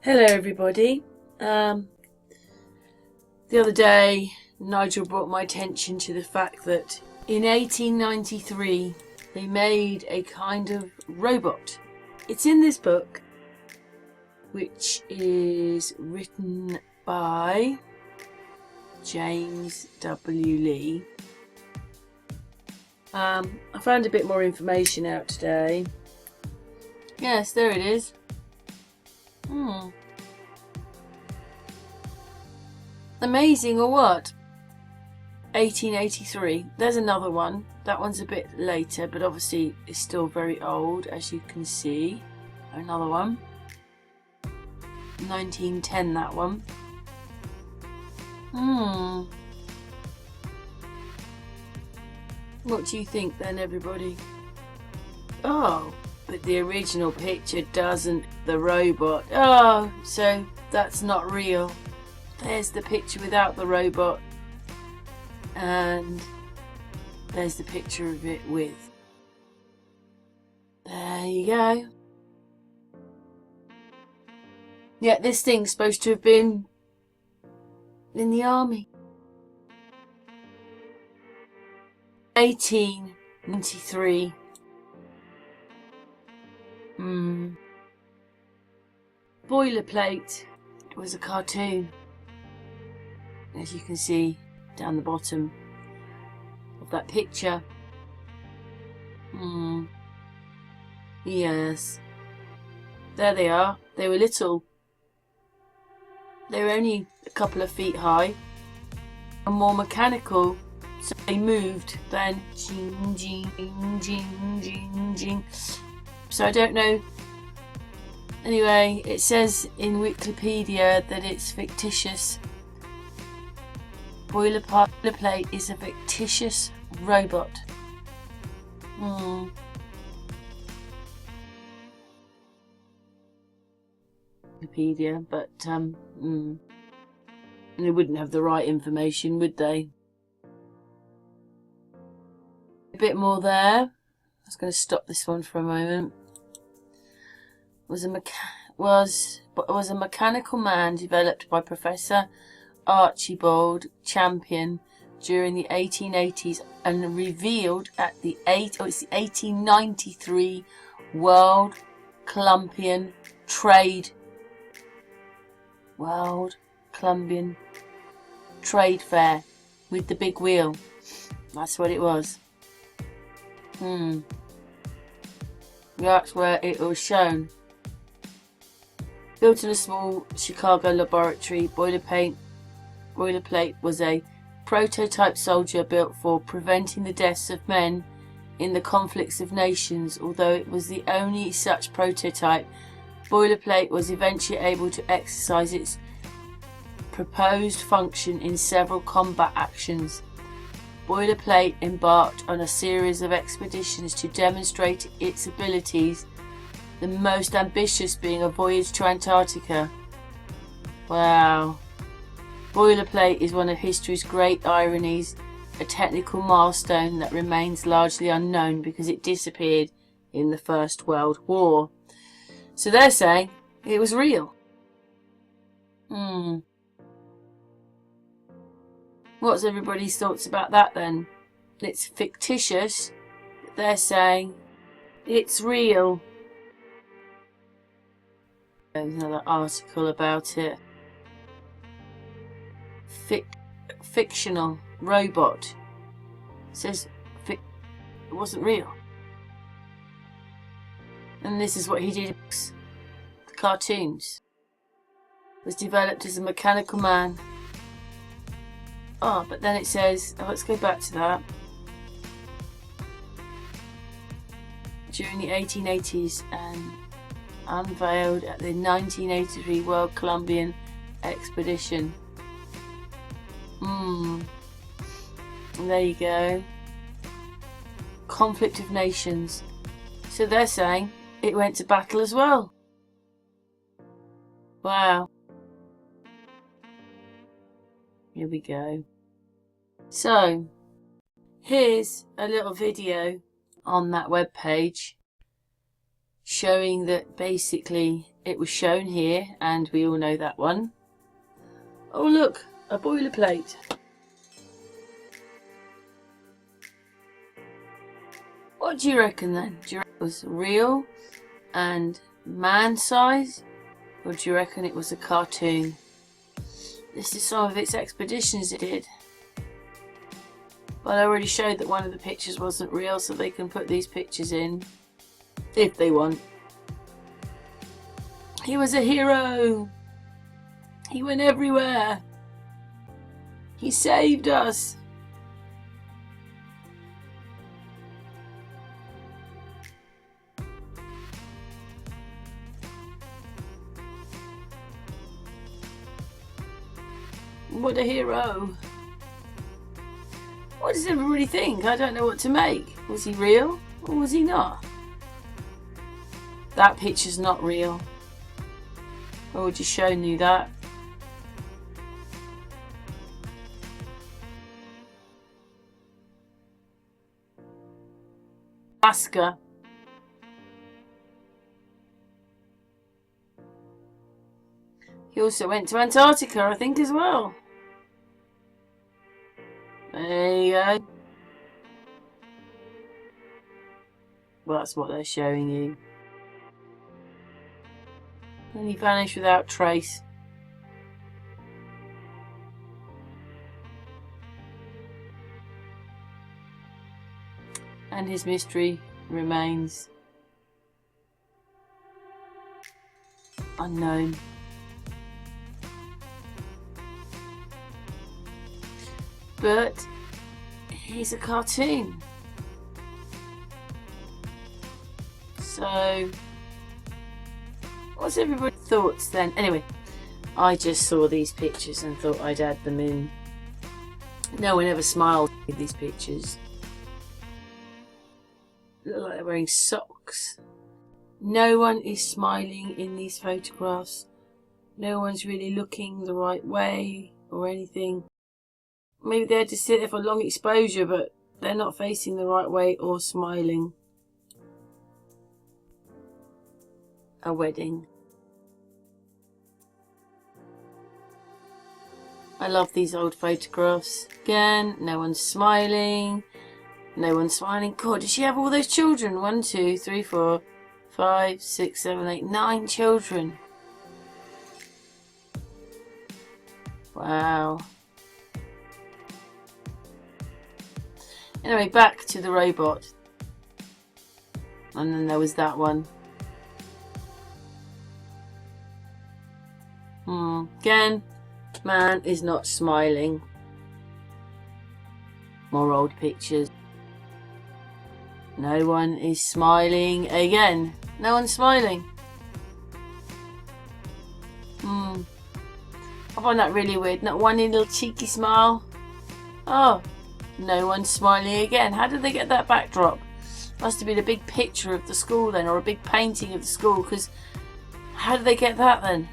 Hello everybody. The other day Nigel brought my attention to the fact that in 1893 they made a kind of robot. It's in this book, which is written by James W. Lee. I found a bit more information out today. Yes, there it is. Amazing or what? 1883. There's another one. That one's a bit later, but obviously it's still very old, as you can see. Another one. 1910, that one. What do you think then, everybody? Oh, but the original picture doesn't. The robot. Oh, so that's not real. There's the picture without the robot. And there's the picture of it with. There you go. Yeah, this thing's supposed to have been in the army. 1893. Boilerplate was a cartoon, as you can see down the bottom of that picture. Yes, there they are. They were little. They were only a couple of feet high and more mechanical, so they moved then. Jing, jing, jing, jing, jing. So I don't know. Anyway, it says in Wikipedia that it's fictitious. Boilerplate is a fictitious robot. Wikipedia, but they wouldn't have the right information, would they? A bit more there. I was going to stop this one for a moment. Was a mechanical man developed by Professor Archibald Champion during the 1880s and revealed at the 1893 World Columbian Trade Fair with the big wheel. That's what it was. That's where it was shown. Built in a small Chicago laboratory, Boilerplate was a prototype soldier built for preventing the deaths of men in the conflicts of nations. Although it was the only such prototype, Boilerplate was eventually able to exercise its proposed function in several combat actions. Boilerplate embarked on a series of expeditions to demonstrate its abilities, the most ambitious being a voyage to Antarctica. Wow. Boilerplate is one of history's great ironies, a technical milestone that remains largely unknown because it disappeared in the First World War. So they're saying it was real. What's everybody's thoughts about that then? It's fictitious, but they're saying it's real. There's another article about it. Fictional robot. It says it wasn't real. And this is what he did. The cartoons. Was developed as a mechanical man. Oh, but then it says, let's go back to that. During the 1880s and unveiled at the 1983 World Columbian Expedition. There you go. Conflict of nations. So they're saying it went to battle as well. Wow. Here we go. So, here's a little video on that web page showing that basically it was shown here, and we all know that one. Oh look, a boilerplate. What do you reckon then? Do you reckon it was real and man size, or do you reckon it was a cartoon? This is some of its expeditions it did. But I already showed that one of the pictures wasn't real, so they can put these pictures in if they want. He was a hero. He went everywhere. He saved us. What a hero. What does everybody think? I don't know what to make. Was he real or was he not? That picture's not real. I already just shown you that. Alaska. He also went to Antarctica, I think, as well. There you go. Well, that's what they're showing you. And he vanished without trace. And his mystery remains unknown. But he's a cartoon. So what's everybody's thoughts then? Anyway, I just saw these pictures and thought I'd add them in. No one ever smiled with these pictures. Look like they're wearing socks. No one is smiling in these photographs. No one's really looking the right way or anything. Maybe they had to sit there for long exposure, but they're not facing the right way or smiling. A wedding. I love these old photographs. Again, no one's smiling. No one's smiling. God, did she have all those children? 1, 2, 3, 4, 5, 6, 7, 8, 9 children. Wow. Anyway, back to the robot. And then there was that one. Again, man is not smiling. More old pictures. No one is smiling again. No one's smiling. I find that really weird. Not one little cheeky smile. Oh. No one's smiling again. How did they get that backdrop? Must have been a big picture of the school then, or a big painting of the school, because how did they get that then?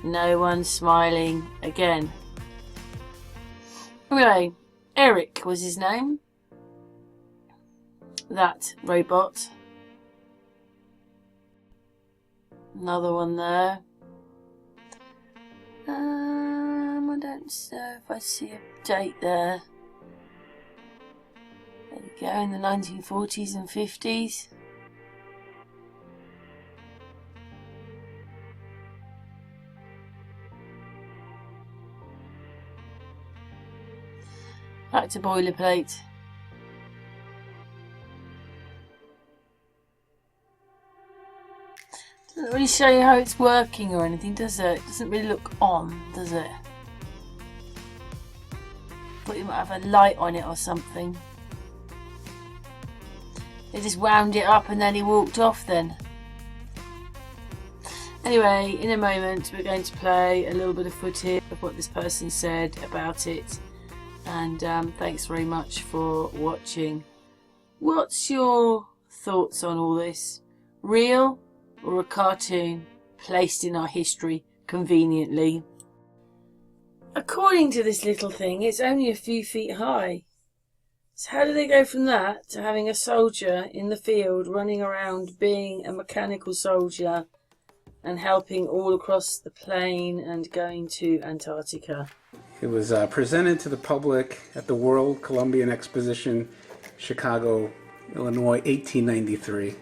No one's smiling again. Anyway, Eric was his name. That robot. Another one there. I don't know if I see a date there. There you go, in the 1940s and 50s. Back to Boilerplate. Doesn't really show you how it's working or anything, does it? It doesn't really look on, does it? Thought you might have a light on it or something. They just wound it up and then he walked off then. Anyway, in a moment we're going to play a little bit of footage of what this person said about it. And thanks very much for watching. What's your thoughts on all this? Real or a cartoon placed in our history conveniently? According to this little thing, it's only a few feet high. So how do they go from that to having a soldier in the field running around being a mechanical soldier and helping all across the plane and going to Antarctica? It was presented to the public at the World Columbian Exposition, Chicago, Illinois, 1893. At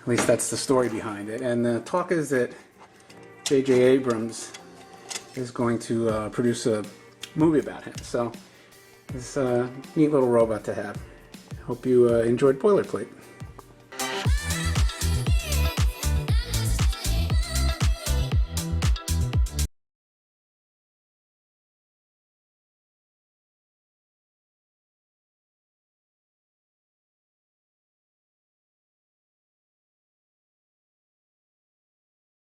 least that's the story behind it. And the talk is that J.J. Abrams is going to produce a movie about him. So it's a neat little robot to have. Hope you enjoyed Boilerplate.